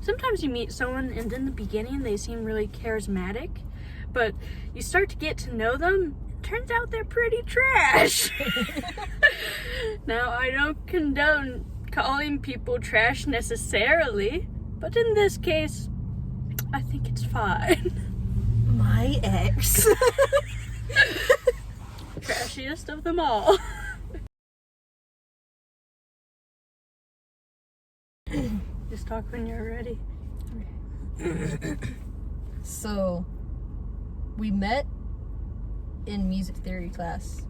sometimes you meet someone and in the beginning they seem really charismatic, but you start to get to know them, it turns out they're pretty trash. Now, I don't condone calling people trash necessarily, but in this case, I think it's fine. My ex. Trashiest of them all. Just talk when you're ready. So, we met in music theory class.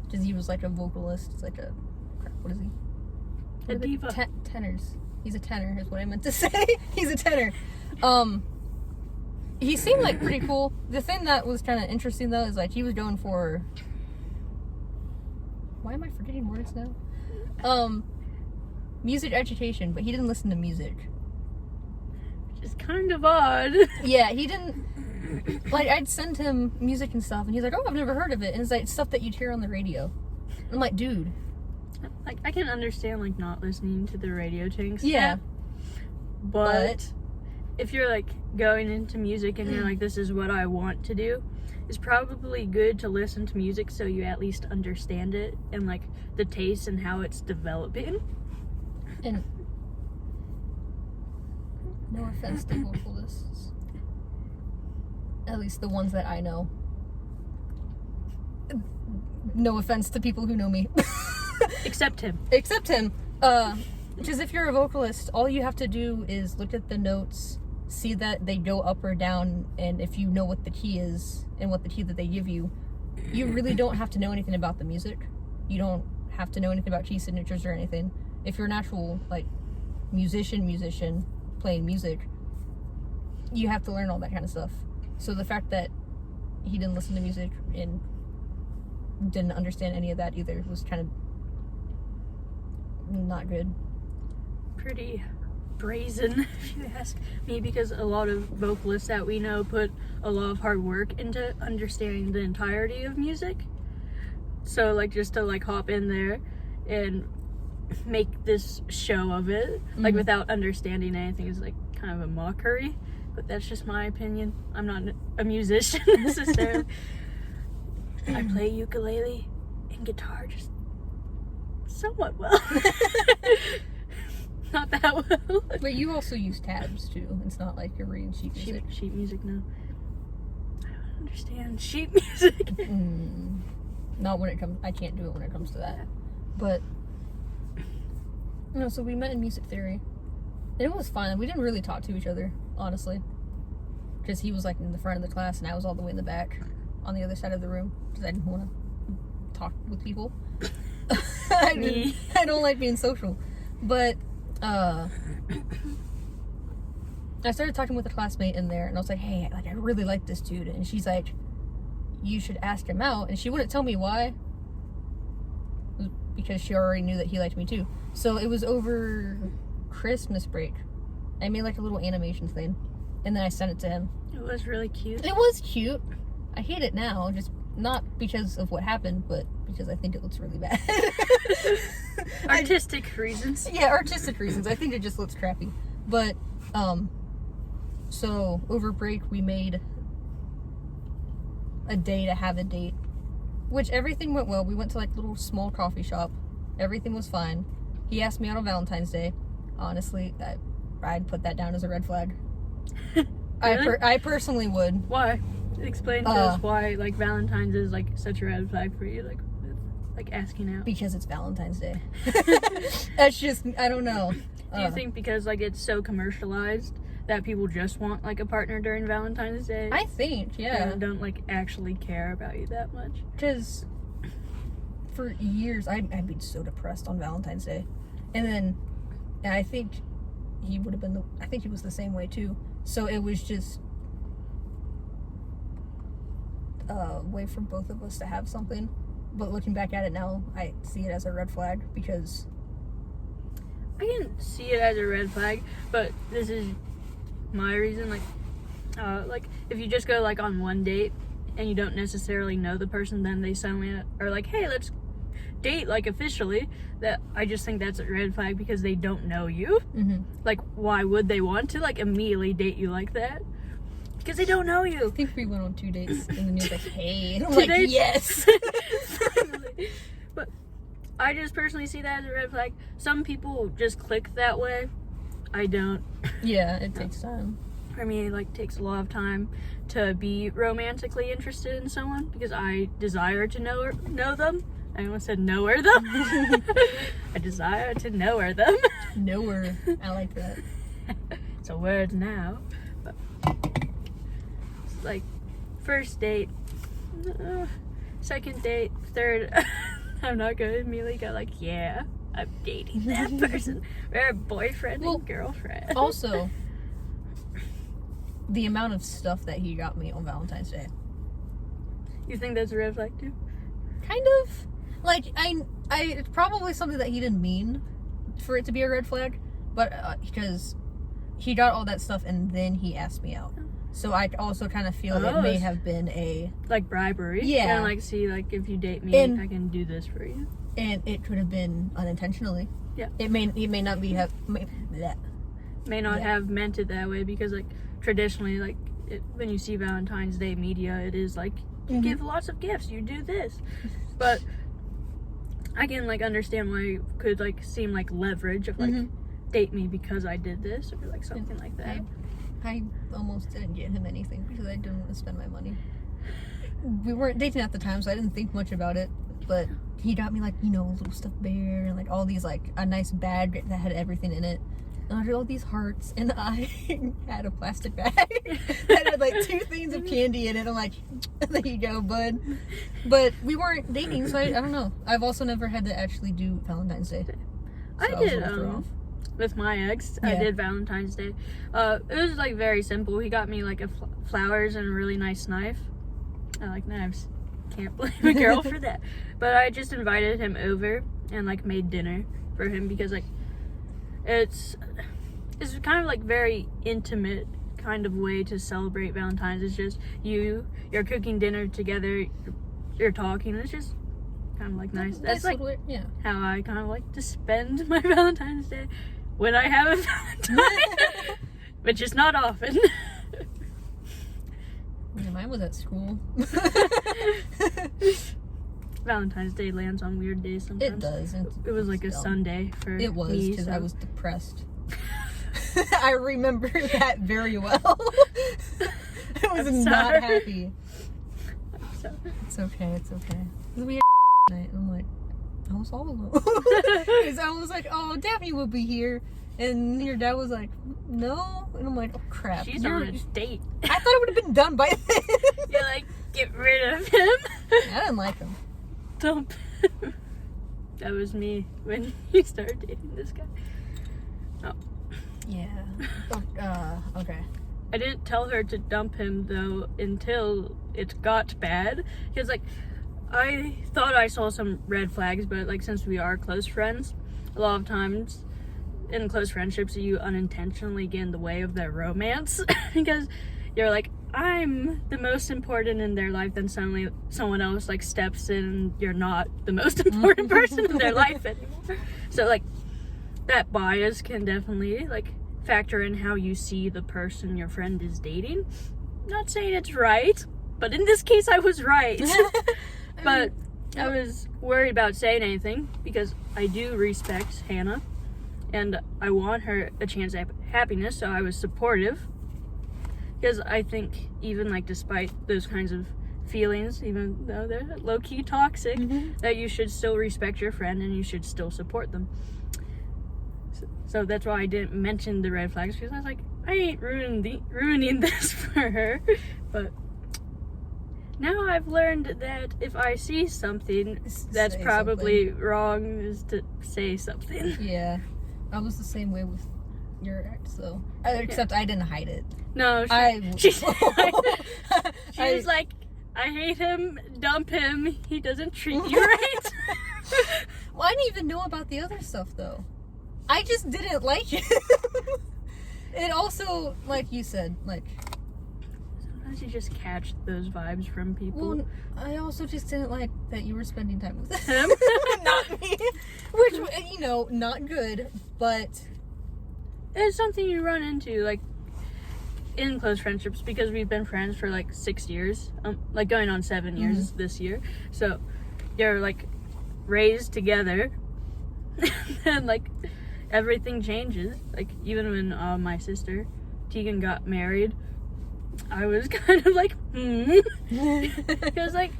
Because he was like a vocalist. It's like a... What is he? A diva. Tenors. He's a tenor, is what I meant to say. He's a tenor. He seemed like pretty cool. The thing that was kind of interesting, though, is like he was going for... Why am I forgetting words now? Music education, but he didn't listen to music. Which is kind of odd. Yeah, he didn't... Like, I'd send him music and stuff, and he's like, oh, I've never heard of it. And it's like stuff that you'd hear on the radio. I'm like, dude. Like, I can understand, like, not listening to the radio things. Yeah. But if you're, like, going into music and you're like, this is what I want to do, it's probably good to listen to music so you at least understand it and, like, the taste and how it's developing. And no offense to vocalists. At least the ones that I know. No offense to people who know me. Except him. Except him. Because if you're a vocalist, all you have to do is look at the notes, see that they go up or down, and if you know what the key is and what the key that they give you, you really don't have to know anything about the music. You don't have to know anything about key signatures or anything. If you're an actual, like, musician playing music, you have to learn all that kind of stuff. So the fact that he didn't listen to music and didn't understand any of that either was kind of not good. Pretty brazen, if you ask me, because a lot of vocalists that we know put a lot of hard work into understanding the entirety of music. So, like, just to, like, hop in there and make this show of it, like, without understanding anything is, like, kind of a mockery. But that's just my opinion. I'm not a musician necessarily. I play ukulele and guitar just somewhat well. Not that well. But you also use tabs too. It's not like you're reading sheet music. Sheet music, no. I don't understand sheet music. Not when it comes... I can't do it when it comes to that. But... No, so we met in music theory. And it was fun. We didn't really talk to each other, honestly. Because he was, like, in the front of the class and I was all the way in the back on the other side of the room. Because I didn't want to talk with people. I don't like being social. But, I started talking with a classmate in there and I was like, hey, like, I really like this dude. And she's like, you should ask him out. And she wouldn't tell me why. Because she already knew that he liked me too. So it was over Christmas break. I made like a little animation thing. And then I sent it to him. It was really cute. It was cute. I hate it now. Just not because of what happened, but because I think it looks really bad. Artistic reasons. Yeah, artistic reasons. I think it just looks crappy. But, so over break we made a day to have a date. Which everything went well. We went to like a little small coffee shop. Everything was fine. He asked me out on Valentine's Day. Honestly, I'd put that down as a red flag. Really? I personally would. Why? Explain to us why, like, Valentine's is, like, such a red flag for you, like asking out. Because it's Valentine's Day. That's just, I don't know. Do you think because, like, it's so commercialized that people just want, like, a partner during Valentine's Day? I think, yeah. And don't, like, actually care about you that much? Because for years, I'd been so depressed on Valentine's Day. And then, and I think he would have been, I think he was the same way, too. So it was just a way for both of us to have something. But looking back at it now, I see it as a red flag because... I can see it as a red flag, but this is my reason. Like if you just go, like, on one date and you don't necessarily know the person, then they suddenly are like, hey, let's date, like, officially, that I just think that's a red flag because they don't know you. Like, why would they want to, like, immediately date you like that? Because they don't know you. I think we went on 2 dates, and then he was like, hey. And I'm 2 like, dates? yes. But I just personally see that as a red flag. Some people just click that way. I don't. Yeah, it takes time. For me, it, like, takes a lot of time to be romantically interested in someone because I desire to know them. I almost said knower them. I desire to knower them. Knower. I like that. It's a word now. But it's like, first date, second date, third. I'm not going to immediately go like, yeah, I'm dating that person. We're boyfriend and girlfriend. Also, the amount of stuff that he got me on Valentine's Day. You think that's a red flag too? Kind of. Like, it's probably something that he didn't mean for it to be a red flag, but because he got all that stuff and then he asked me out. So I also kind of feel it may have been a... Like bribery? Yeah. And like, see, like, if you date me, I can do this for you. And it could have been unintentionally. Yeah. He may not be May not have meant it that way because, like, traditionally, like, when you see Valentine's Day media, it is like, you give lots of gifts, you do this. But I can, like, understand why it could, like, seem like leverage of, like, date me because I did this or, like, something like that. I almost didn't get him anything because I didn't want to spend my money. We weren't dating at the time, so I didn't think much about it. But he got me, like, you know, a little stuffed bear and, like, all these, like, a nice bag that had everything in it. And I had all these hearts, and I had a plastic bag that had, like, 2 things of candy in it. I'm like, there you go, bud. But we weren't dating, so I don't know. I've also never had to actually do Valentine's Day. So I did, with my ex, I did Valentine's Day. It was, like, very simple. He got me, like, flowers and a really nice knife. I like knives. Can't blame a girl for that. But I just invited him over and, like, made dinner for him because, like, it's kind of, like, very intimate kind of way to celebrate Valentine's. It's just you're cooking dinner together, you're talking. It's just kind of, like, nice. That's, like, how I kind of like to spend my Valentine's Day when I have a Valentine, but just not often. Yeah, mine was at school. Valentine's Day lands on weird days sometimes. It does. It was like a Sunday for me. It was, because I was depressed. I remember that very well. I was not happy. It's okay. We had night, and I'm like, I was all alone. Because I was like, oh, Daphne will be here. And your dad was like, no. And I'm like, oh, crap. She's on a date. I thought it would have been done by then. You're like, get rid of him. I didn't like him. Dump him. That was me when you started dating this guy. Oh. Yeah. Okay. I didn't tell her to dump him, though, until it got bad. Because, like, I thought I saw some red flags, but, like, since we are close friends, a lot of times in close friendships, you unintentionally get in the way of their romance. Because you're like, I'm the most important in their life, then suddenly someone else, like, steps in and you're not the most important person in their life anymore. So, like, that bias can definitely, like, factor in how you see the person your friend is dating. Not saying it's right, but in this case I was right. But I was worried about saying anything because I do respect Hannah and I want her a chance at happiness, so I was supportive. Because I think even, like, despite those kinds of feelings, even though they're low-key toxic, that you should still respect your friend and you should still support them. So that's why I didn't mention the red flags, because I was like, I ain't ruining this for her. But now I've learned that if I see something that's probably wrong, is to say something. Yeah. I was the same way with your ex, though. Except I didn't hide it. No, she was like, I hate him, dump him, he doesn't treat you right. Well, I didn't even know about the other stuff, though. I just didn't like it. It also, like you said, like... Sometimes you just catch those vibes from people. Well, I also just didn't like that you were spending time with him. Not me. Which, you know, not good, but... It's something you run into, like, in close friendships, because we've been friends for, like, 6 years. Like, going on 7 years this year. So, you're, like, raised together. And, like, everything changes. Like, even when my sister, Tegan, got married, I was kind of like, Because, like,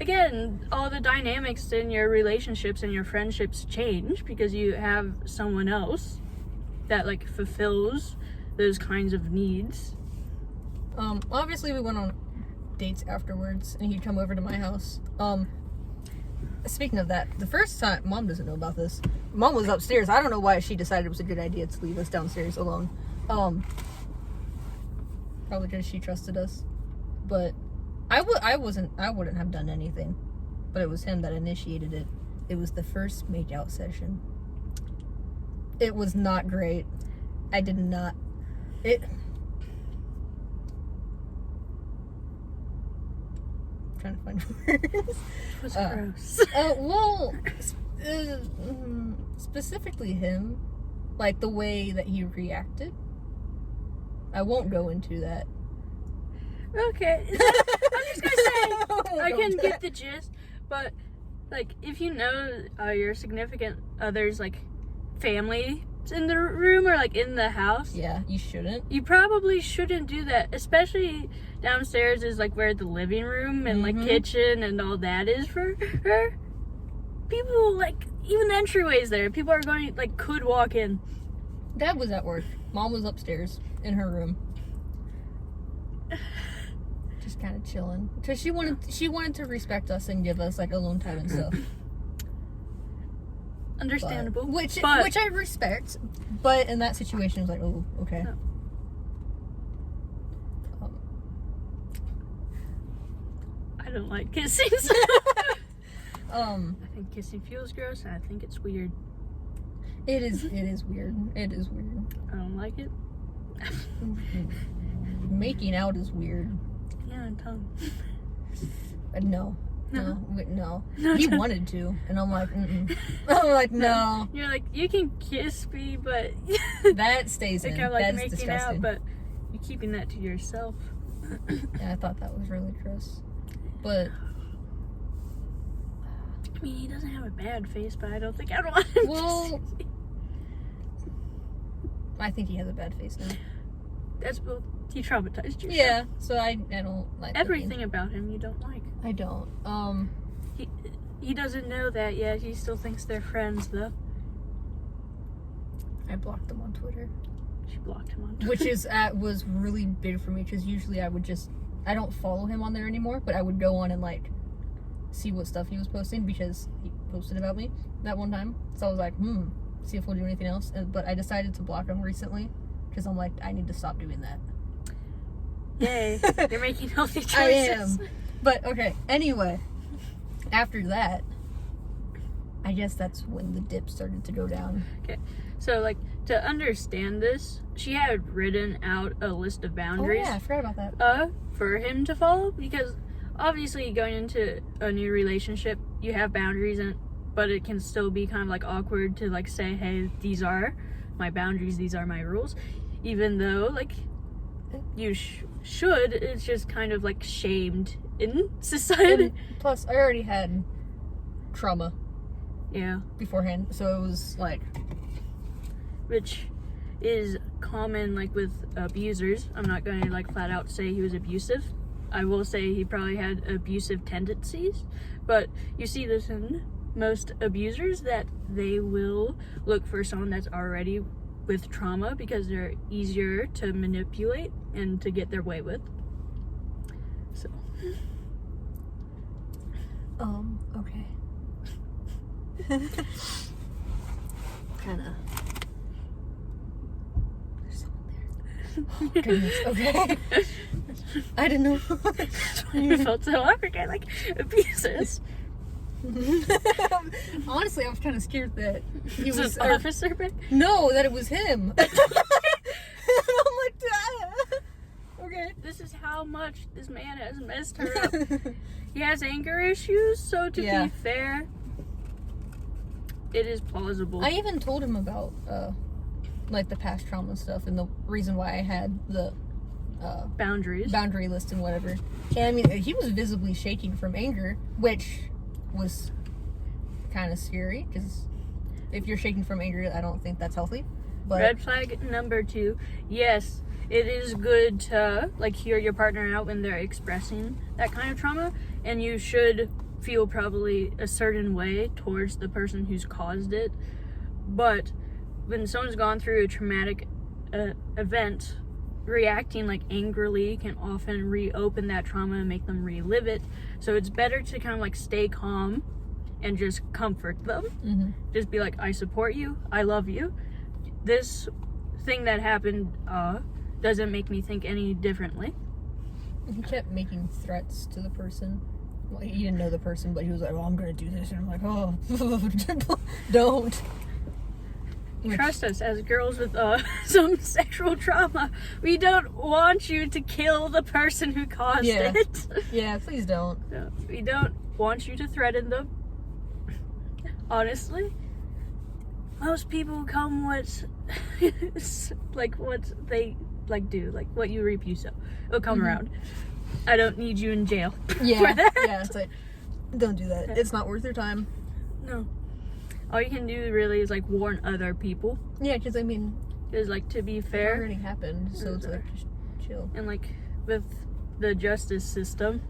again, all the dynamics in your relationships and your friendships change because you have someone else that, like, fulfills those kinds of needs. Obviously we went on dates afterwards, and he'd come over to my house. Speaking of that, the first time, Mom doesn't know about this. Mom was upstairs. I don't know why she decided it was a good idea to leave us downstairs alone. Probably because she trusted us. But I wouldn't have done anything. But it was him that initiated it. It was the first make-out session. It was not great. I did not... I'm trying to find words. It was gross. Specifically him. Like, the way that he reacted. I won't go into that. Okay. I'm just gonna say, I can get the gist, but, like, if you know your significant other's, like, family in the room or, like, in the house. Yeah, you shouldn't. You probably shouldn't do that, especially downstairs is, like, where the living room and, like, kitchen and all that is for her. People, like, even the entryways there, people are going, like, could walk in. Dad was at work. Mom was upstairs in her room. Just kind of chilling. Because she wanted to respect us and give us, like, alone time and stuff. Understandable. Which I respect. But in that situation, it was like, oh, okay. No. I don't like kissing. So. I think kissing feels gross, and I think it's weird. It is weird. It is weird. I don't like it. Making out is weird. Yeah, and tongue. No. He wanted to, and I'm like, I'm like, no. You're like, you can kiss me, but that stays in. Like, that's making disgusting. out, but you're keeping that to yourself. Yeah, I thought that was really gross. But I mean, he doesn't have a bad face, but I don't think I'd want him to see. I think he has a bad face now. Well, he traumatized you. Yeah, so I don't like everything about him you don't like. I don't. He doesn't know that yet. He still thinks they're friends, though. I blocked him on Twitter. She blocked him on Twitter. Which was really big for me, because usually I don't follow him on there anymore, but I would go on and, like, see what stuff he was posting, because he posted about me that one time. So I was like, see if we'll do anything else. But I decided to block him recently, because I'm like, I need to stop doing that. Yay, you're making healthy choices. I am. But, okay, anyway, after that, I guess that's when the dip started to go down. Okay, so, like, to understand this, she had written out a list of boundaries. Oh, yeah, I forgot about that. For him to follow, because obviously going into a new relationship, you have boundaries, but it can still be kind of, like, awkward to, like, say, hey, these are my boundaries, these are my rules, even though, like, you should, it's just kind of, like, shamed in society. And plus, I already had trauma. Yeah. Beforehand, so it was, like... Which is common, like, with abusers. I'm not going to, like, flat out say he was abusive. I will say he probably had abusive tendencies, but you see this in most abusers, that they will look for someone that's already with trauma because they're easier to manipulate and to get their way with. So. Okay. Kinda. There's someone there. Oh, goodness. Okay. I didn't know. You felt so awkward, like abusers. Honestly, I was kind of scared that he was an officer, but no, that it was him. I'm like, okay. This is how much this man has messed her up. He has anger issues, so to be fair, it is plausible. I even told him about, like, the past trauma stuff and the reason why I had the boundary list and whatever. And I mean, he was visibly shaking from anger, which was kind of scary, because if you're shaking from anger, I don't think that's healthy. But red flag number 2, yes, it is good to, like, hear your partner out when they're expressing that kind of trauma, and you should feel probably a certain way towards the person who's caused it. But when someone's gone through a traumatic event, reacting like angrily can often reopen that trauma and make them relive it. So it's better to kind of like stay calm and just comfort them. Mm-hmm. Just be like, I support you, I love you. This thing that happened doesn't make me think any differently. He kept making threats to the person. Well, he didn't know the person, but he was like, "Oh, I'm gonna do this," and I'm like, "Oh, don't." Trust us, as girls with some sexual trauma, we don't want you to kill the person who caused it. Yeah, please don't. No, we don't want you to threaten them. Honestly, most people come with like what they like do, like what you reap you sow. It'll come around. I don't need you in jail for that. Yeah, it's like, don't do that. It's not worth your time. No. All you can do really is like warn other people. Yeah, because I mean, is like, to be it fair, already happened, so it's like, just chill. and like with the justice system,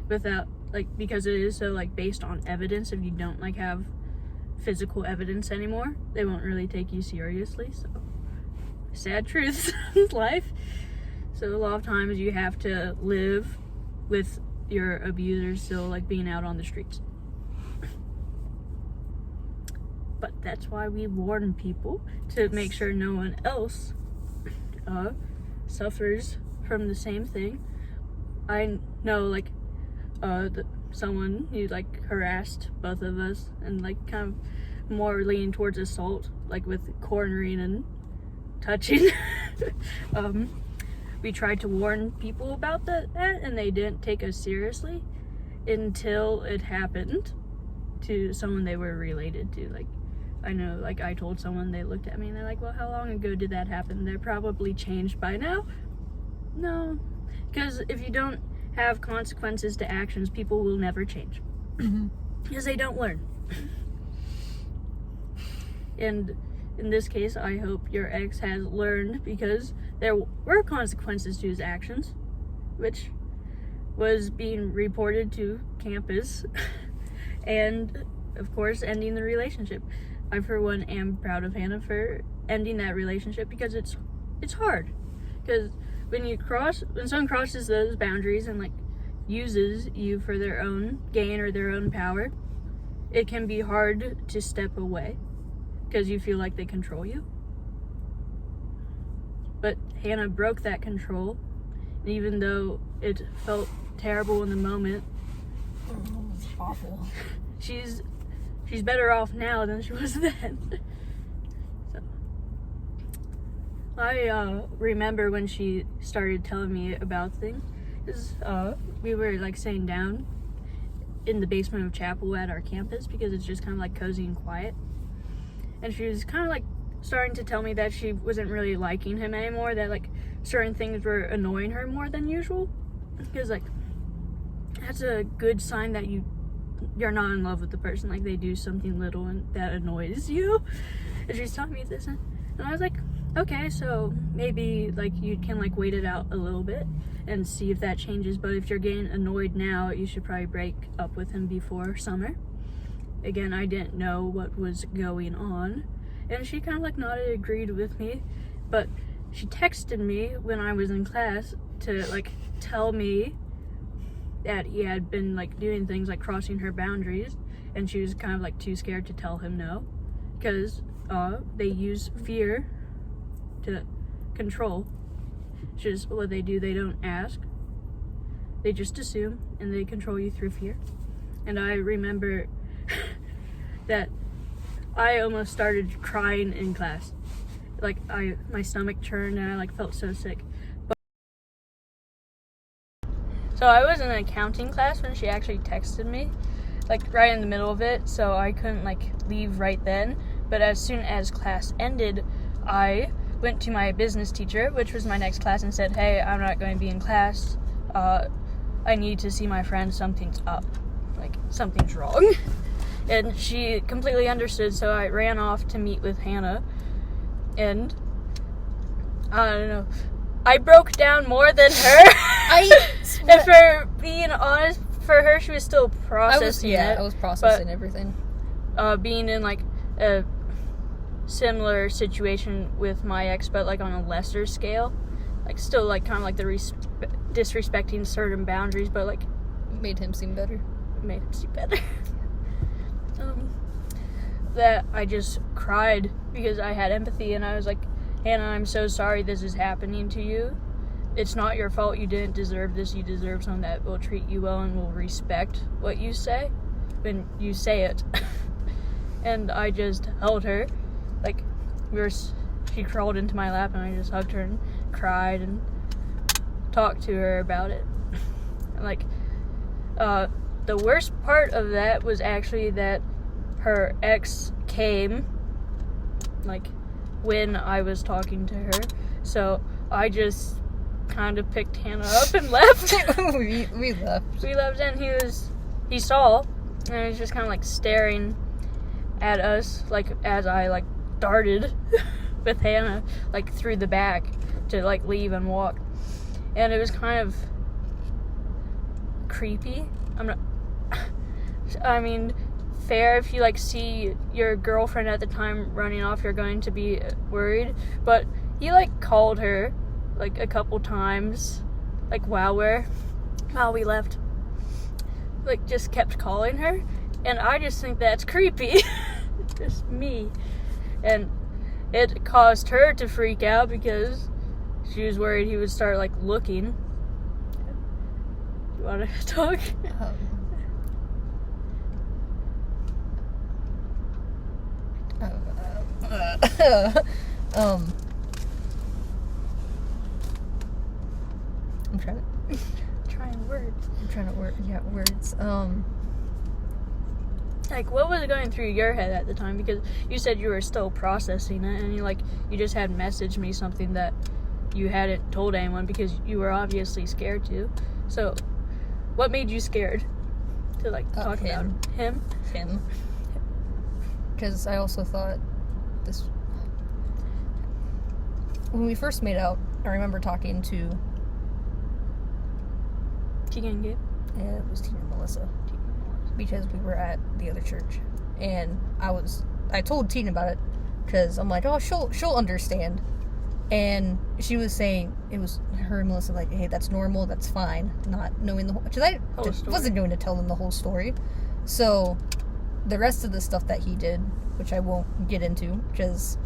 without like, because it is so like based on evidence, if you don't like have physical evidence anymore, they won't really take you seriously. So sad truth in life. So a lot of times you have to live with your abusers still like being out on the streets. But that's why we warn people, to make sure no one else suffers from the same thing. I know like someone who like harassed both of us and like kind of more leaning towards assault, like with cornering and touching. We tried to warn people about that, and they didn't take us seriously until it happened to someone they were related to. Like, I know, like, I told someone, they looked at me and they're like, well, how long ago did that happen? They're probably changed by now. No, because if you don't have consequences to actions, people will never change. Because they don't learn. And in this case, I hope your ex has learned, because there were consequences to his actions, which was being reported to campus and, of course, ending the relationship. I, for one, am proud of Hannah for ending that relationship, because it's hard. Because when someone crosses those boundaries and like uses you for their own gain or their own power, it can be hard to step away, because you feel like they control you. But Hannah broke that control, and even though it felt terrible in the moment, It's awful. she's better off now than she was then. So I remember when she started telling me about things, because we were like sitting down in the basement of chapel at our campus, because it's just kind of like cozy and quiet. And she was kind of like starting to tell me that she wasn't really liking him anymore, that like certain things were annoying her more than usual. Because like, that's a good sign that you're not in love with the person. Like, they do something little and that annoys you. And she's telling me this, and I was like, okay, so maybe like you can like wait it out a little bit and see if that changes. But if you're getting annoyed now, you should probably break up with him before summer. Again, I didn't know what was going on, and she kind of like nodded, agreed with me. But she texted me when I was in class to like tell me that he had been like doing things like crossing her boundaries, and she was kind of like too scared to tell him no, because they use fear to control. It's just what they do. They don't ask, they just assume, and they control you through fear. And I remember that I almost started crying in class. Like, my stomach churned and I like felt so sick. So I was in an accounting class when she actually texted me, like, right in the middle of it, so I couldn't, like, leave right then. But as soon as class ended, I went to my business teacher, which was my next class, and said, hey, I'm not going to be in class. I need to see my friend. Something's up. Like, something's wrong. And she completely understood, so I ran off to meet with Hannah. And, I don't know, I broke down more than her. And for being honest, for her, she was still processing it. I was processing everything. Being in, like, a similar situation with my ex, but, like, on a lesser scale. Like, still, like, kind of like the disrespecting certain boundaries, but, like... Made him seem better. That I just cried because I had empathy, and I was like, Hannah, I'm so sorry this is happening to you. It's not your fault. You didn't deserve this. You deserve someone that will treat you well and will respect what you say when you say it. And I just held her. Like, she crawled into my lap, and I just hugged her and cried and talked to her about it. And, like, the worst part of that was actually that her ex came, like, when I was talking to her. So I just kind of picked Hannah up and left. we left. We left, and he saw, and he was just kind of, like, staring at us, like, as I, like, darted with Hannah, like, through the back to, like, leave and walk. And it was kind of creepy. I mean, fair, if you, like, see your girlfriend at the time running off, you're going to be worried. But he, like, called her, like, a couple times, like, while we left. Like, just kept calling her. And I just think that's creepy. Just me. And it caused her to freak out because she was worried he would start, like, looking. You want to talk? I'm trying to words. Like, what was going through your head at the time? Because you said you were still processing it, and you just had messaged me something that you hadn't told anyone because you were obviously scared to. So, what made you scared to, like, talk about him? Him. Because I also thought when we first made out, I remember talking to Tina and Gabe? Yeah, it was Tina and Melissa. Because we were at the other church. And I told Tina about it, because I'm like, oh, she'll understand. And she was saying, it was her and Melissa, like, hey, that's normal, that's fine, not knowing the whole... Because I wasn't going to tell them the whole story. So, the rest of the stuff that he did, which I won't get into, because...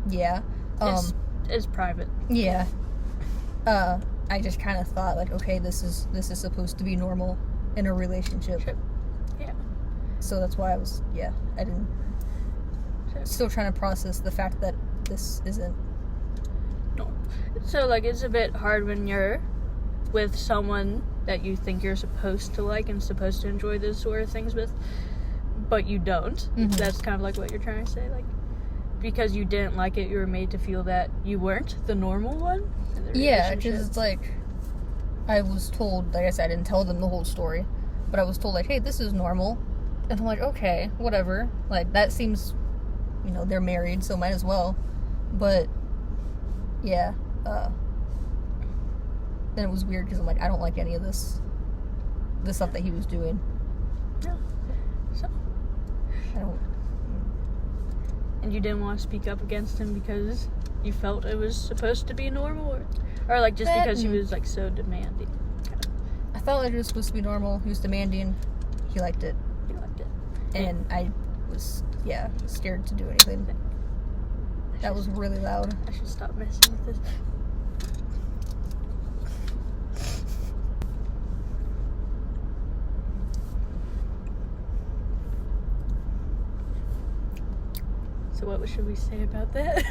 Yeah. It's private. Yeah. I just kind of thought, like, okay, this is supposed to be normal in a relationship. Yeah. So that's why I didn't... Still trying to process the fact that this isn't... No. So, like, it's a bit hard when you're with someone that you think you're supposed to like and supposed to enjoy those sort of things with, but you don't. Mm-hmm. That's kind of like what you're trying to say, like, because you didn't like it, you were made to feel that you weren't the normal one in the relationship. Yeah, because it's like, I was told, like I said, I didn't tell them the whole story, but I was told, like, hey, this is normal. And I'm like, okay, whatever. Like, that seems, they're married, so might as well. But, yeah, then it was weird, because I'm like, I don't like any of the stuff that he was doing. No. So, I don't... And you didn't want to speak up against him because you felt it was supposed to be normal? Or like, just because he was, like, so demanding? I felt like it was supposed to be normal. He was demanding. He liked it. And I was, scared to do anything. That was really loud. I should stop messing with this. So what should we say about that?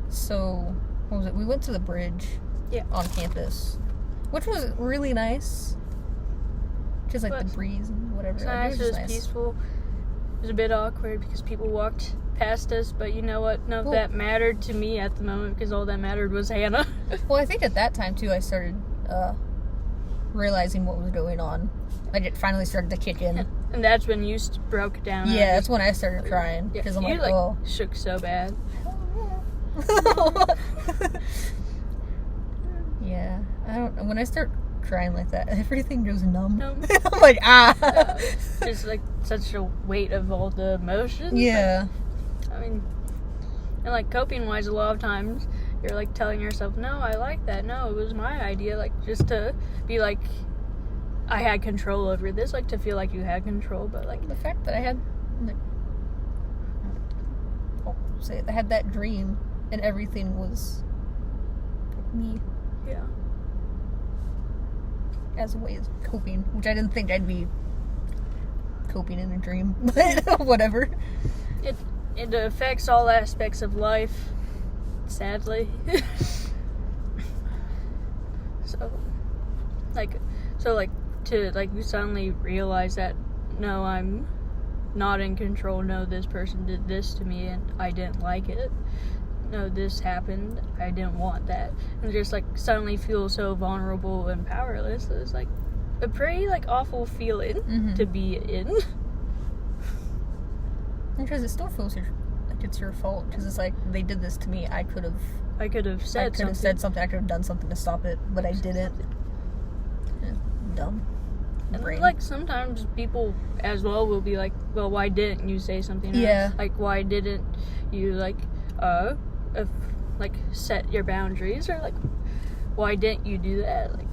So, what was it? We went to the bridge. on campus, which was really nice. Just like the breeze and whatever. It's nice, it was peaceful. It was a bit awkward because people walked past us, but you know what? None of that mattered to me at the moment because all that mattered was Hannah. Well, I think at that time too, I started realizing what was going on. Like it finally started to kick in. And that's when you broke down. Yeah, that's when I started crying because I'm you like, oh, shook so bad. Yeah, I don't. When I start crying like that, everything goes numb. I'm like, It's like such a weight of all the emotions. Yeah. I mean, and like coping wise, a lot of times you're like telling yourself, no, I like that. No, it was my idea. Like just to be like, I had control over this. Like to feel like you had control, but like the fact that I had, like, I had that dream and everything was me. Yeah. As a way of coping, which I didn't think I'd be coping in a dream, but whatever. It affects all aspects of life, sadly. So you suddenly realize that no, I'm not in control. No, this person did this to me and I didn't like it. No, this happened, I didn't want that. And just like suddenly feel so vulnerable and powerless. It's like a pretty like awful feeling to be in. Because it still feels like it's your fault. Because it's like they did this to me. I could have said something. I could have done something to stop it, but I didn't. Dumb. And brain. Like sometimes people as well will be like, well, why didn't you say something? Yeah. Like why didn't you set your boundaries, or like why didn't you do that? Like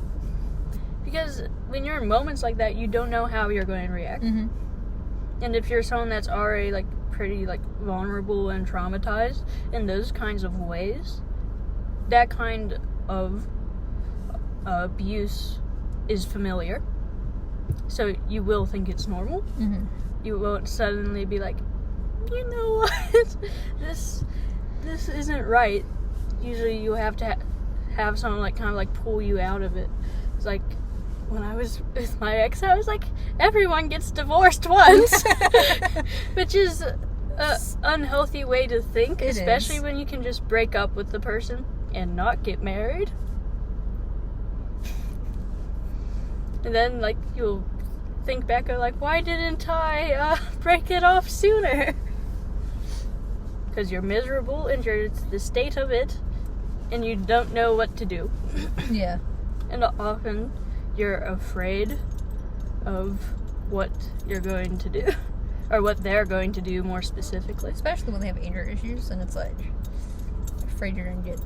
because when you're in moments like that, you don't know how you're going to react. And if you're someone that's already like pretty like vulnerable and traumatized in those kinds of ways, that kind of abuse is familiar, so you will think it's normal. You won't suddenly be like, you know what, this isn't right. Usually you have to have someone like kind of like pull you out of it. It's like when I was with my ex, I was like, everyone gets divorced once. Which is an unhealthy way to think, especially when you can just break up with the person and not get married. And then like you'll think back of like, why didn't I break it off sooner? Because you're miserable and you're the state of it and you don't know what to do. Yeah. And often you're afraid of what you're going to do, or what they're going to do more specifically. Especially when they have anger issues and it's like, afraid you're going to get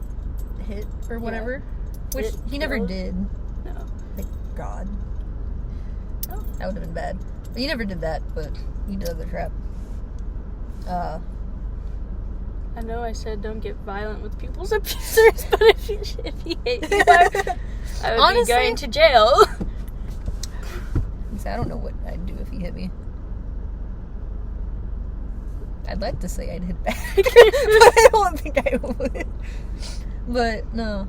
hit or whatever. Yeah. Which he never did. No. Thank God. Oh. That would have been bad. But he never did that, but he did other crap. I know I said don't get violent with people's abusers, but if you hate me, I would be going to jail. I don't know what I'd do if he hit me. I'd like to say I'd hit back, but I don't think I would. But no.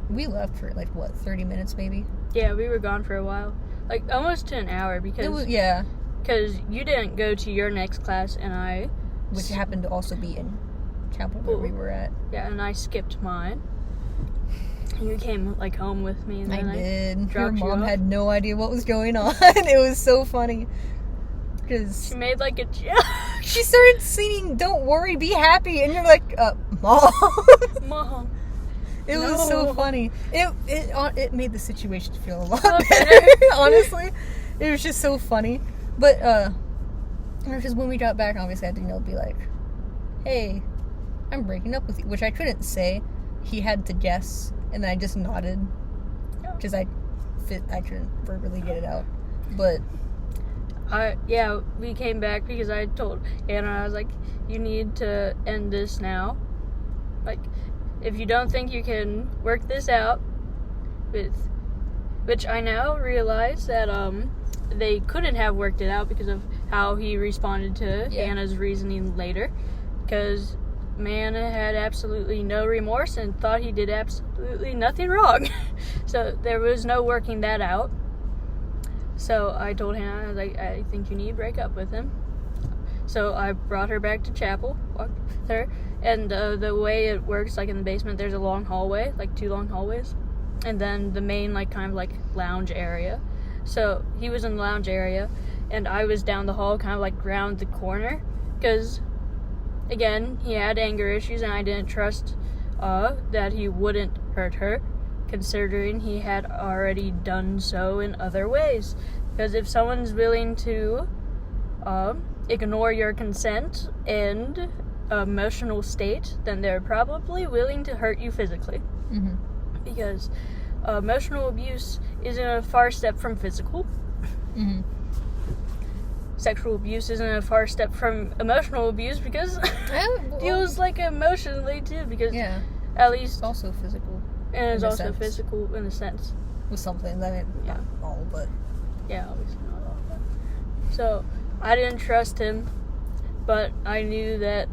We left for like what, 30 minutes maybe? Yeah, we were gone for a while. Like almost to an hour because because you didn't go to your next class and which happened to also be in Chapel where we were at. Yeah, and I skipped mine. You came like home with me and then I did. Your dropped mom you off. had no idea what was going on. It was so funny. Because she made like a joke. She started singing "Don't Worry, Be Happy," and you're like, Mom. Mom. It was so funny. It made the situation feel a lot better, honestly. It was just so funny. But, because when we got back, obviously I had to, be like, hey, I'm breaking up with you. Which I couldn't say. He had to guess, and then I just nodded. Because I couldn't verbally get it out. But... we came back because I told Anna, I was like, you need to end this now. Like, if you don't think you can work this out which I now realize that they couldn't have worked it out because of how he responded to Anna's reasoning later, because man had absolutely no remorse and thought he did absolutely nothing wrong. So there was no working that out. So I told Hannah, I was like, I think you need to break up with him. So I brought her back to chapel, walked with her, and the way it works, like in the basement, there's a long hallway, like 2 long hallways, and then the main, like, kind of like lounge area. So he was in the lounge area, and I was down the hall, kind of like round the corner, because, again, he had anger issues, and I didn't trust that he wouldn't hurt her, considering he had already done so in other ways. Because if someone's willing to ignore your consent and emotional state, then they're probably willing to hurt you physically. Mm-hmm. Because emotional abuse isn't a far step from physical. Mm-hmm. Sexual abuse isn't a far step from emotional abuse, because it feels like emotionally too, because at least it's also physical. And it's also physical in a sense. With something that not all, but obviously not all. But. So I didn't trust him, but I knew that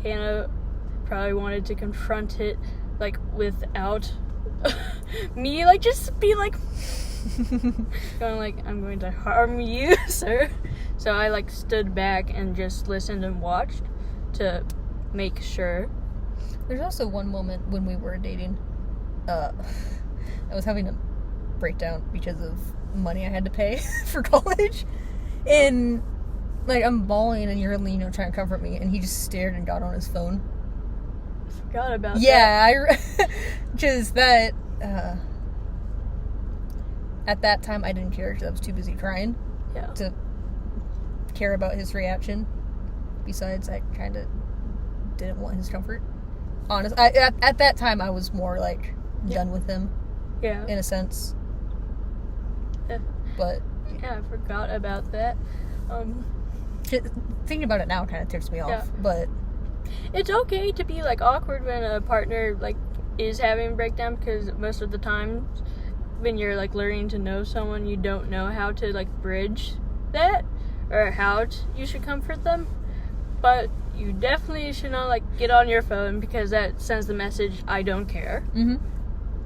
Hannah probably wanted to confront it, like, without me, like, just be like, going like, I'm going to harm you, sir. So I, like, stood back and just listened and watched to make sure. There's also one moment when we were dating, I was having a breakdown because of money I had to pay for college, and, like, I'm bawling and you're, trying to comfort me, and he just stared and got on his phone. Forgot about that. Yeah, just that, at that time I didn't care because I was too busy crying to care about his reaction. Besides, I kind of didn't want his comfort. Honestly, at that time I was more, like, done with him. Yeah. In a sense. Yeah. But I forgot about that. Thinking about it now kind of ticks me off, but it's okay to be, like, awkward when a partner, like, is having a breakdown, because most of the time when you're, like, learning to know someone, you don't know how to, like, bridge that, or how you should comfort them. But you definitely should not, like, get on your phone, because that sends the message, I don't care. Mm-hmm.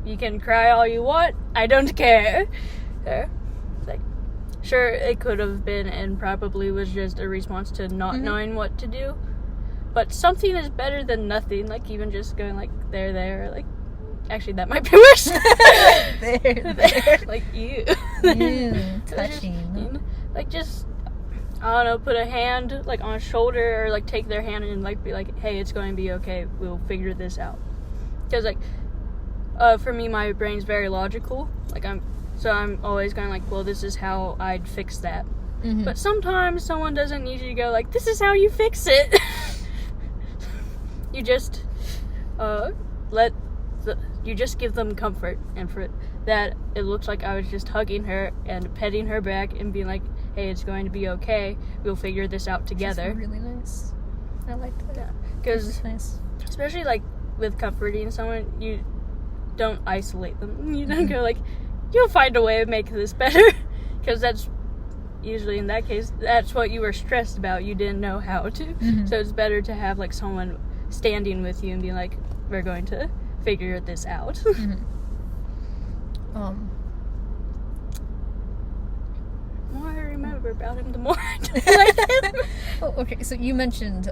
You can cry all you want, I don't care. Like, sure, it could have been and probably was just a response to not knowing what to do. But something is better than nothing. Like, even just going, like, there. Like, actually, that might be worse. there. Like, ew. Touching. Like, just, I don't know, put a hand, like, on a shoulder, or, like, take their hand and, like, be like, hey, it's going to be okay. We'll figure this out. Because, like, for me, my brain's very logical. Like, I'm always going, like, well, this is how I'd fix that. Mm-hmm. But sometimes someone doesn't need you to go, like, this is how you fix it. You just you just give them comfort, and for that, it looks like I was just hugging her and petting her back and being like, hey, it's going to be okay, we'll figure this out together. That's really nice. I like that. Yeah, because nice. Especially, like, with comforting someone, you don't isolate them. You don't go, like, you'll find a way to make this better, because that's usually, in that case, that's what you were stressed about. You didn't know how to. Mm-hmm. So it's better to have, like, someone standing with you and being like, we're going to figure this out. Mm-hmm. The more I remember about him, the more I don't like him. Oh, okay, so you mentioned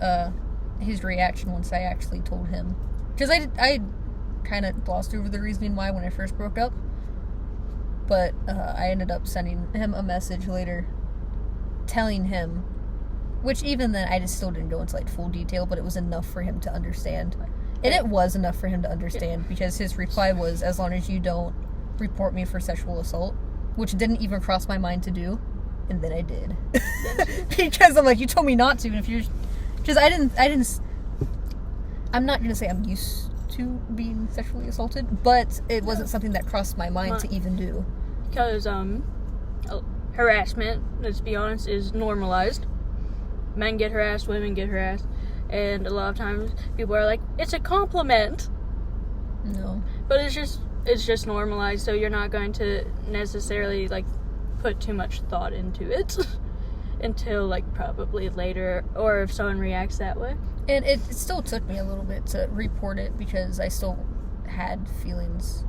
his reaction once I actually told him. Because I kind of glossed over the reasoning why when I first broke up. But I ended up sending him a message later telling him, which even then I just still didn't go into, like, full detail, but it was enough for him to understand. And it was enough for him to understand, because his reply was, as long as you don't report me for sexual assault, which didn't even cross my mind to do, and then I did. Because I'm like, you told me not to, and if you're... Because I'm not going to say I'm used to being sexually assaulted, but it wasn't something that crossed my mind to even do. Because, harassment, let's be honest, is normalized. Men get harassed, women get harassed, and a lot of times people are like, it's a compliment. No. But it's just normalized, so you're not going to necessarily, like, put too much thought into it. until, like, probably later, or if someone reacts that way. And it still took me a little bit to report it because I still had feelings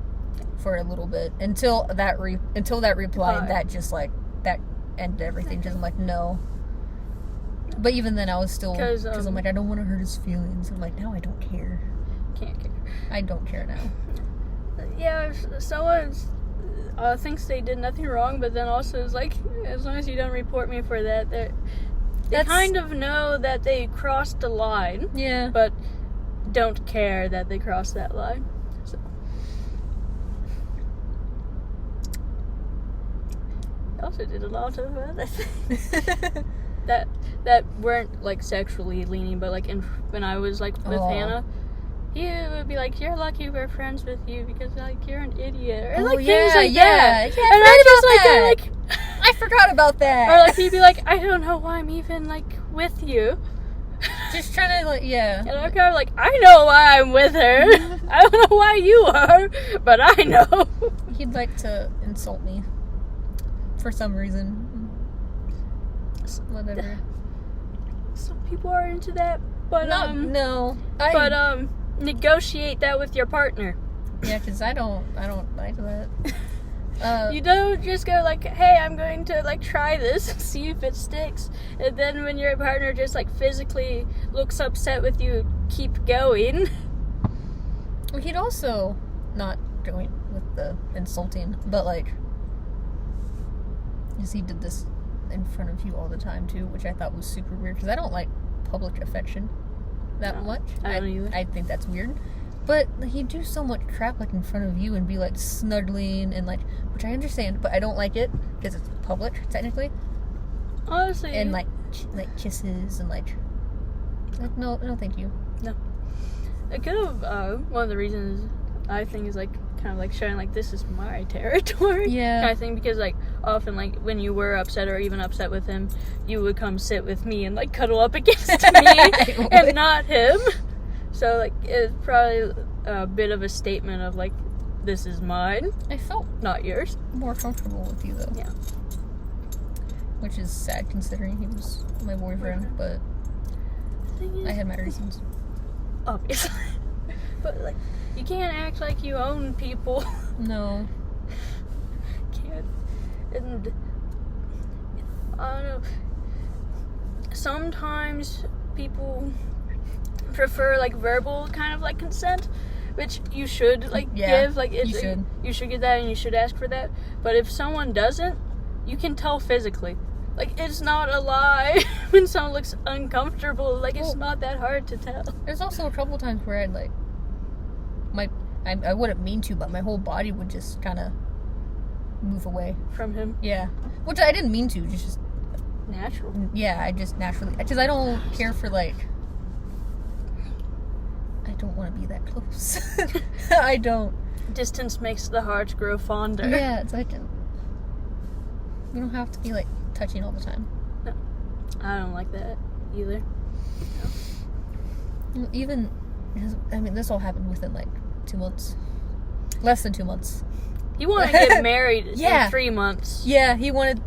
for a little bit until that reply that just like that ended everything. Just I'm like, no. But even then, I was still because I'm like, I don't want to hurt his feelings. I'm like, now I don't care. Can't care. I don't care now. Yeah, if someone thinks they did nothing wrong, but then also is like, as long as you don't report me for that, they kind of know that they crossed the line. Yeah. But don't care that they crossed that line. So. I also did a lot of other things that weren't like sexually leaning, but like when I was like with Hannah, he would be like, "You're lucky we're friends with you because like you're an idiot," or like things like that. Yeah, and I just like I forgot about that. Or like he'd be like, "I don't know why I'm even like with you." Just trying to like, yeah. And I'm kind of like, I know why I'm with her. I don't know why you are, but I know. He'd like to insult me for some reason. Whatever. Some people are into that, but negotiate that with your partner. Yeah, because I don't like that. You don't just go like, hey, I'm going to like try this and see if it sticks, and then when your partner just like physically looks upset with you, keep going. Well, he'd also not going with the insulting, but like, because he did this in front of you all the time too, which I thought was super weird because I don't like public affection that much. I don't either. I think that's weird. But he'd do so much crap like in front of you and be like snuggling and like, which I understand, but I don't like it because it's public technically. Honestly. And like kisses and like no, thank you. No. It could have one of the reasons I think is like kind of like showing like this is my territory. Yeah. Kind of thing, because like often like when you were upset or even upset with him, you would come sit with me and like cuddle up against me and not him. So, like, it's probably a bit of a statement of, like, this is mine. I felt not yours. More comfortable with you, though. Yeah. Which is sad, considering he was my boyfriend, but I had my reasons. Obviously. But, like, you can't act like you own people. No. Can't. And, I don't know. Sometimes people prefer like verbal kind of like consent, which you should like give. Like you should get that and you should ask for that. But if someone doesn't, you can tell physically. Like it's not a lie when someone looks uncomfortable. Like it's not that hard to tell. There's also a couple times where I'd like I wouldn't mean to, but my whole body would just kind of move away from him. Yeah, which I didn't mean to. Just natural. Yeah, I just naturally, because I don't care for like. I don't want to be that close. I don't. Distance makes the heart grow fonder. Yeah, it's like we don't have to be like touching all the time. No, I don't like that either. No. Even, I mean, this all happened within like 2 months, less than 2 months. He wanted to get married in 3 months. Yeah, he wanted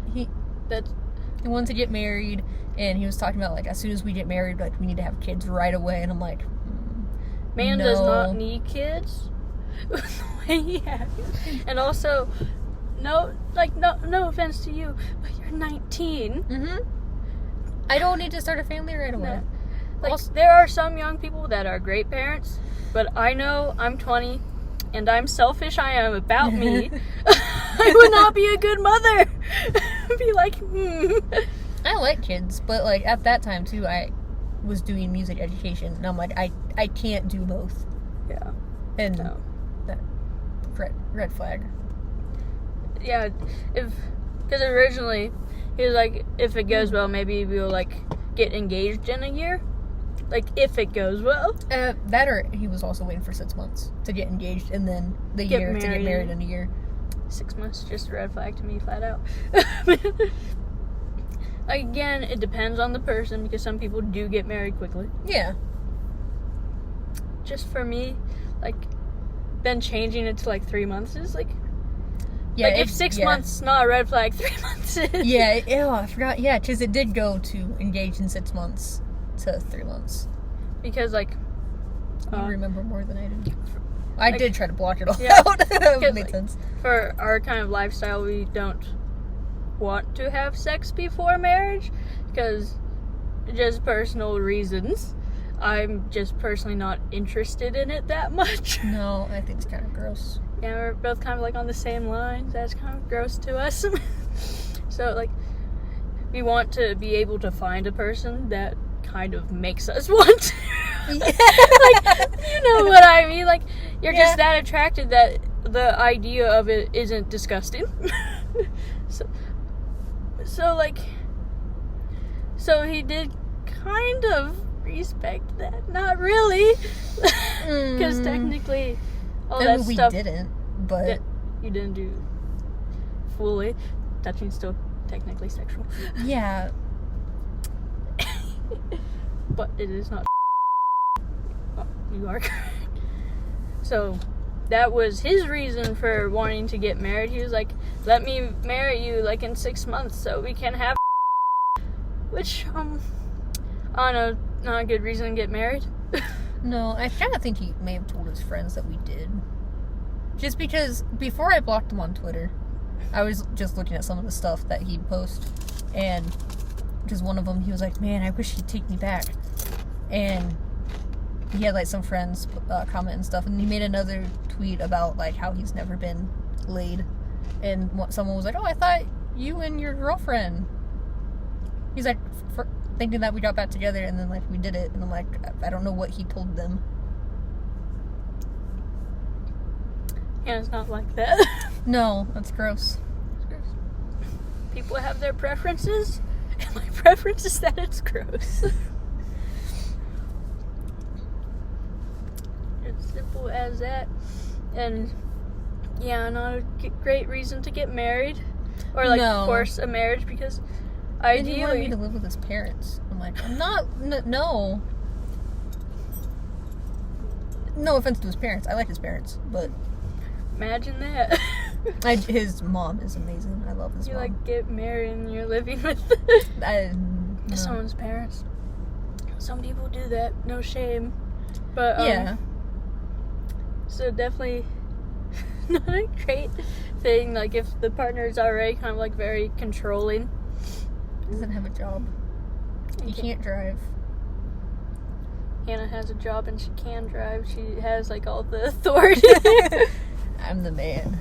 to get married, and he was talking about like as soon as we get married, like we need to have kids right away, and I'm like. Man does not need kids. The way he has. And also, no offense to you, but you're 19. Mm-hmm. I don't need to start a family right away. No. Like, there are some young people that are great parents, but I know I'm 20, and I'm selfish. I am about me. I would not be a good mother. Be like, I like kids, but like at that time too, I was doing music education, and I'm like, I can't do both. Yeah. And that red flag. Yeah, because originally he was like, if it goes well, maybe we'll like get engaged in a year. Like if it goes well. That or he was also waiting for 6 months to get engaged, and then to get married in a year. 6 months, just a red flag to me, flat out. Again, it depends on the person, because some people do get married quickly. Yeah. Just for me, like, then changing it to like 3 months is like Yeah, like, if 6 months not a red flag, 3 months is. Yeah, I forgot. Yeah, because it did go to engage in 6 months to 3 months. Because, like... You remember more than I did. I like, did try to block it all yeah, out. That made sense. For our kind of lifestyle, we don't want to have sex before marriage. Because just personal reasons. I'm just personally not interested in it that much. No, I think it's kind of gross. Yeah, we're both kind of like on the same lines. That's kind of gross to us. So, like, we want to be able to find a person that kind of makes us want to. Like, you know what I mean? Like, you're just that attracted that the idea of it isn't disgusting. So he did kind of respect that. Not really. Because technically, we didn't, but... that you didn't do fully. Touching's still technically sexual. Yeah. But it is not. Oh, you are correct. So, that was his reason for wanting to get married. He was like, let me marry you, like, in 6 months so we can have which, I don't know, not a good reason to get married. No, I kind of think he may have told his friends that we did. Just because, before I blocked him on Twitter, I was just looking at some of the stuff that he'd post, and because one of them, he was like, man, I wish he'd take me back. And he had, like, some friends comment and stuff, and he made another tweet about, like, how he's never been laid. And someone was like, oh, I thought you and your girlfriend. He's like, thinking that we got back together, and then, like, we did it. And I'm like, I don't know what he told them. Yeah, it's not like that. No, that's gross. It's gross. People have their preferences, and my preference is that it's gross. It's simple as that. And yeah, not a great reason to get married or like force a marriage, because ideally he wanted me to live with his parents. I'm like, I'm not. No. No offense to his parents. I like his parents, but imagine that. His mom is amazing. I love his mom. You like get married and you're living with someone's parents. Some people do that. No shame. But yeah. So definitely not a great thing. Like if the partner is already kind of like very controlling. Doesn't have a job. He can't drive. Hannah has a job and she can drive. She has like all the authority. I'm the man.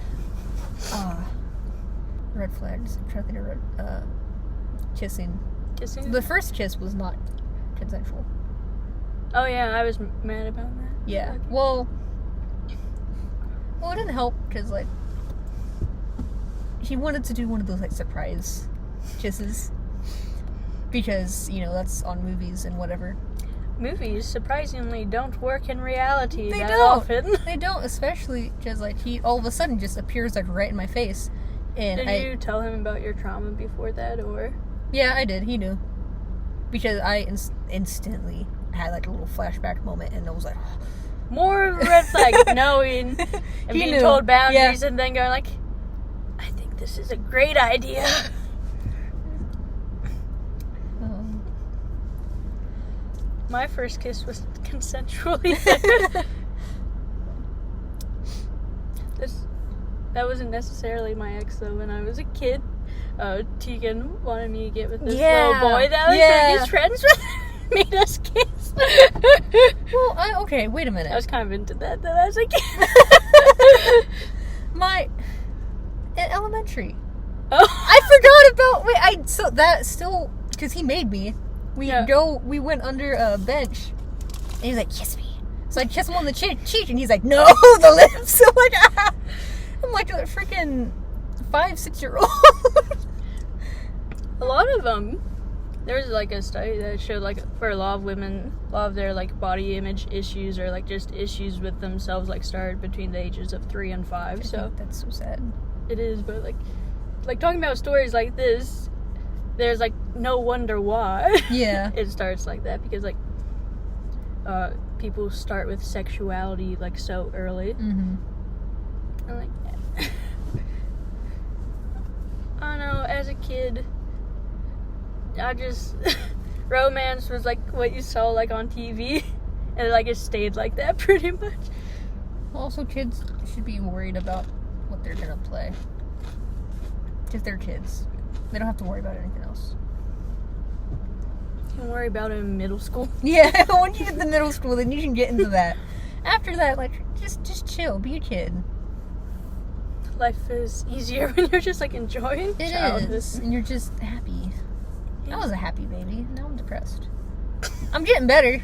Red flags. I'm trying to think of kissing. Kissing? The first kiss was not consensual. Oh yeah, I was mad about that. Yeah. Okay. Well, it didn't help because like he wanted to do one of those like surprise kisses because that's on movies and whatever. Movies surprisingly don't work in reality that often. They don't, especially because like he all of a sudden just appears like right in my face. And did you tell him about your trauma before that, or? Yeah, I did. He knew because I instantly had like a little flashback moment, and I was like, more of a red flag, knowing and being told boundaries, and then going like, I think this is a great idea. My first kiss was consensually. That wasn't necessarily my ex though. When I was a kid, Tegan wanted me to get with this little boy that I was friends with. Made us kiss. Well, okay, wait a minute. I was kind of into that though as a kid. In elementary. Oh. I forgot about because he made me. We went under a bench, and he was like, kiss me. So I kissed him on the cheek, and he's like, no, the lips. I'm like a freaking 5-6-year-old. A lot of them, there was like a study that showed like for a lot of women, a lot of their like body image issues or like just issues with themselves like started between the ages of 3 and 5. I think that's so sad. It is, but like talking about stories like this, there's like no wonder why. Yeah. It starts like that because like people start with sexuality like so early. Mm-hmm. And like I don't know, as a kid, I just, romance was like what you saw like on TV, and like it stayed like that pretty much. Also, kids should be worried about what they're gonna play. If they're kids, they don't have to worry about anything else. Don't worry about it in middle school. Yeah, once you get to middle school, then you can get into that. After that, like, just chill, be a kid. Life is easier when you're just like enjoying childhood. It is, and you're just happy. I was a happy baby. Now I'm depressed. I'm getting better.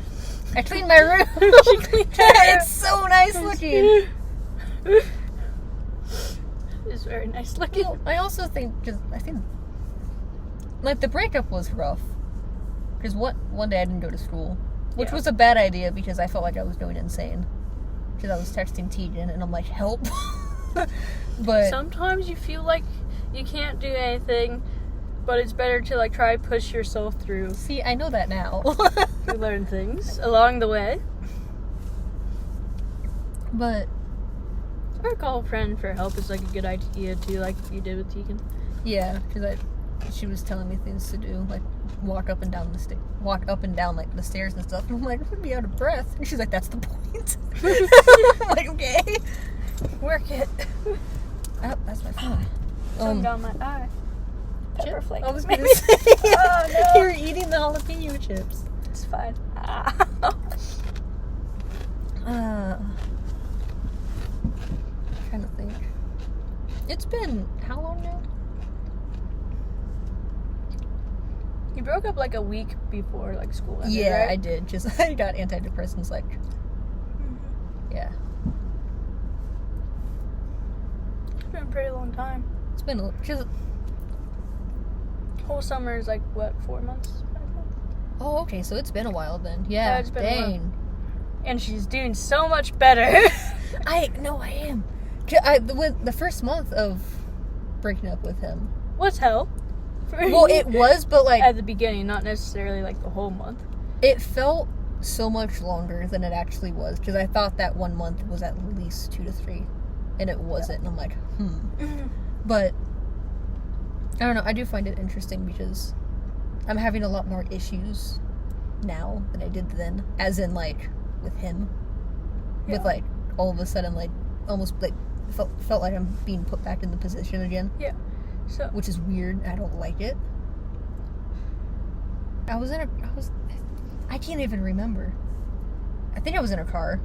I cleaned my room. It's so nice looking. It's very nice looking. Well, I also think, like, the breakup was rough. Because one day I didn't go to school. Which was a bad idea because I felt like I was going insane. Because I was texting Tegan and I'm like, help. But sometimes you feel like you can't do anything, but it's better to like try push yourself through. See, I know that now. You learn things along the way. But or call a friend for help is like a good idea too, like you did with Tegan. Yeah, because she was telling me things to do, like walk up and down like the stairs and stuff. And I'm like, I'm gonna be out of breath. And she's like, that's the point. I'm like, okay, work it. Oh, that's my phone. Some down my eye. Pepper flake. I was gonna say, oh no, you're eating the jalapeno chips. It's fine. Trying to think. It's been how long now? You broke up like a week before like school ended, Yeah, right? I did. Just I got antidepressants like yeah. It's been a pretty long time. It's been just whole summer is like what, 4 months? 5 months? oh, okay, so it's been a while then. Yeah, it's been a while. dang. And she's doing so much better. I am. The first month of breaking up with him What's hell? well, it was, but like at the beginning, not necessarily like the whole month. it felt so much longer than it actually was because I thought that 1 month was at least 2 to 3, and it wasn't. And I'm like, But I don't know. I do find it interesting because I'm having a lot more issues now than I did then, as in like with him, with like all of a sudden like almost like felt like I'm being put back in the position again. Yeah. So Which is weird. I don't like it. I can't even remember. I think I was in a car.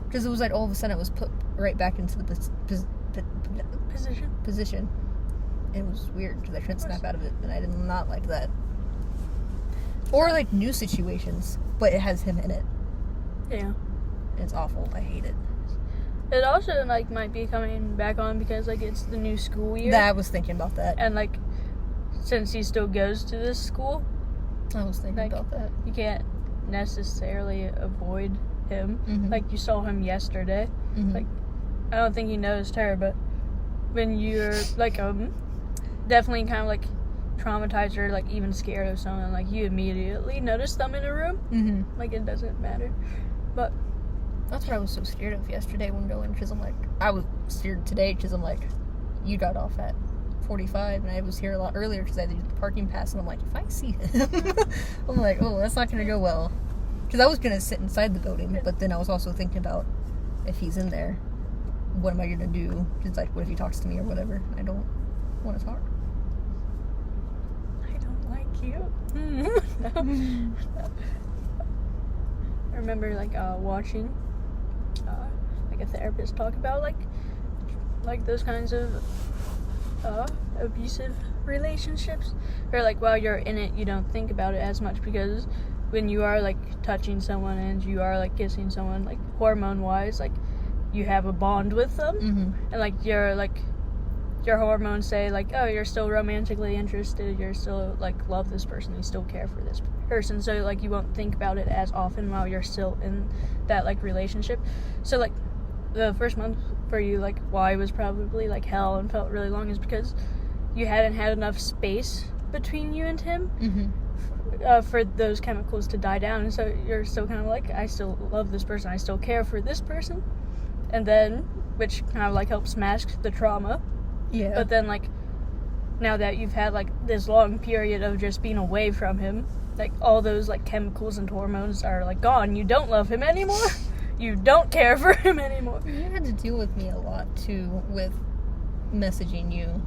Because it was like all of a sudden I was put right back into the position. It was weird because I couldn't snap out of it. And I did not like that. Or like new situations. But it has him in it. yeah. It's awful. I hate it. It also like might be coming back on because like it's the new school year. I was thinking about that. And like since he still goes to this school, I was thinking like, about that. you can't necessarily avoid him. Mhm. Like you saw him yesterday. Mhm. Like I don't think he noticed her, but when you're like definitely kind of like traumatized or like even scared of someone, like you immediately notice them in a room. Mm-hmm. Like it doesn't matter. But That's what I was so scared of yesterday when going, because I'm like, I was scared today because I'm like, you got off at 45 and I was here a lot earlier because I did the parking pass, and I'm like, if I see him, I'm like, oh, that's not going to go well. Because I was going to sit inside the building, but then I was also thinking about if he's in there, what am I going to do? It's like, what if he talks to me or whatever? I don't want to talk. I don't like you. No. I remember like watching like a therapist talk about like those kinds of abusive relationships where like while you're in it you don't think about it as much, because when you are like touching someone and you are like kissing someone, like hormone wise, like you have a bond with them. Mm-hmm. And like your hormones say like, oh, you're still romantically interested, you're still like love this person, you still care for this person, so like you won't think about it as often while you're still in that like relationship. So like the first month for you, like why it was probably like hell and felt really long, is because you hadn't had enough space between you and him. Mm-hmm. For those chemicals to die down, and so you're still kind of like, I still love this person, I still care for this person, and then which kind of like helps mask the trauma. Yeah. But then like now that you've had, like, this long period of just being away from him, like, all those, like, chemicals and hormones are, like, gone. You don't love him anymore. You don't care for him anymore. You had to deal with me a lot, too, with messaging you.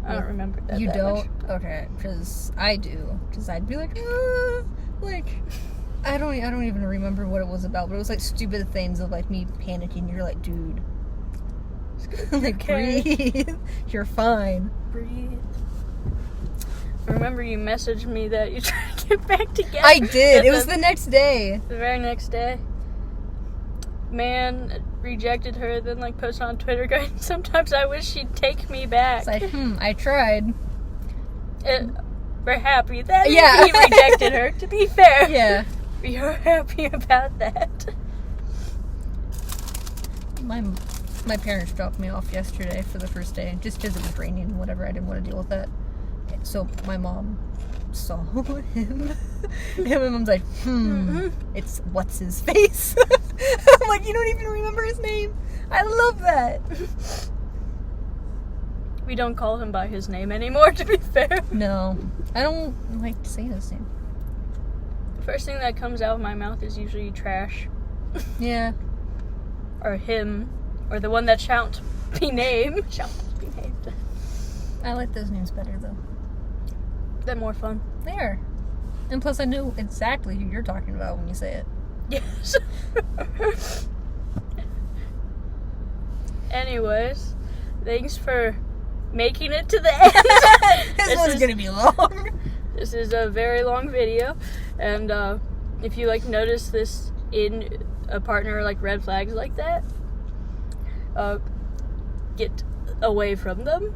I don't remember that. You that don't? much. Okay, because I do. Because I'd be like, I don't even remember what it was about, but it was like stupid things of like me panicking. You're like, dude, like breathe. You're fine. Breathe. I remember you messaged me that you tried to get back together. I did. It was the next day. The very next day. Man rejected her, then like posted on Twitter going, sometimes I wish she'd take me back. It's like, I tried. We're happy that he rejected her, to be fair. Yeah. We are happy about that. My parents dropped me off yesterday for the first day, just because it was raining and whatever. I didn't want to deal with that. So my mom saw him. And my mom's like, it's what's his face? I'm like, you don't even remember his name? I love that. We don't call him by his name anymore, to be fair. No, I don't like saying his name. The first thing that comes out of my mouth is usually trash. Yeah. Or him. Or the one that shan't be named. I like those names better, though. They're more fun. They are. And plus, I know exactly who you're talking about when you say it. Yes. Anyways, thanks for making it to the end. This one's gonna be long. This is a very long video, and if you like notice this in a partner, like red flags like that, get away from them.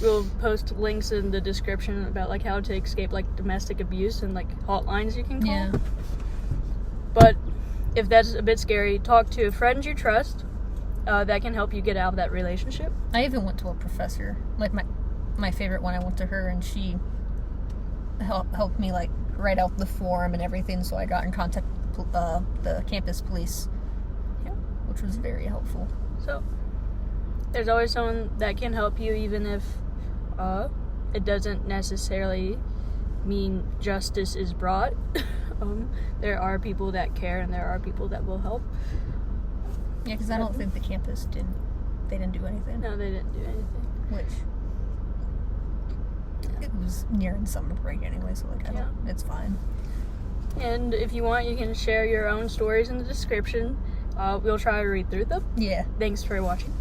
We'll post links in the description about like how to escape like domestic abuse and like hotlines you can call. Yeah. But if that's a bit scary, talk to a friend you trust that can help you get out of that relationship. I even went to a professor, like my favorite one. I went to her and she helped me like write out the form and everything, so I got in contact with the campus police, which was very helpful. So there's always someone that can help you, even if it doesn't necessarily mean justice is brought. There are people that care and there are people that will help. Yeah, because I don't think the campus didn't do anything. No, they didn't do anything. Which, it was nearing summer break anyway, so like, it's fine. And if you want, you can share your own stories in the description. We'll try to read through them. Yeah. Thanks for watching.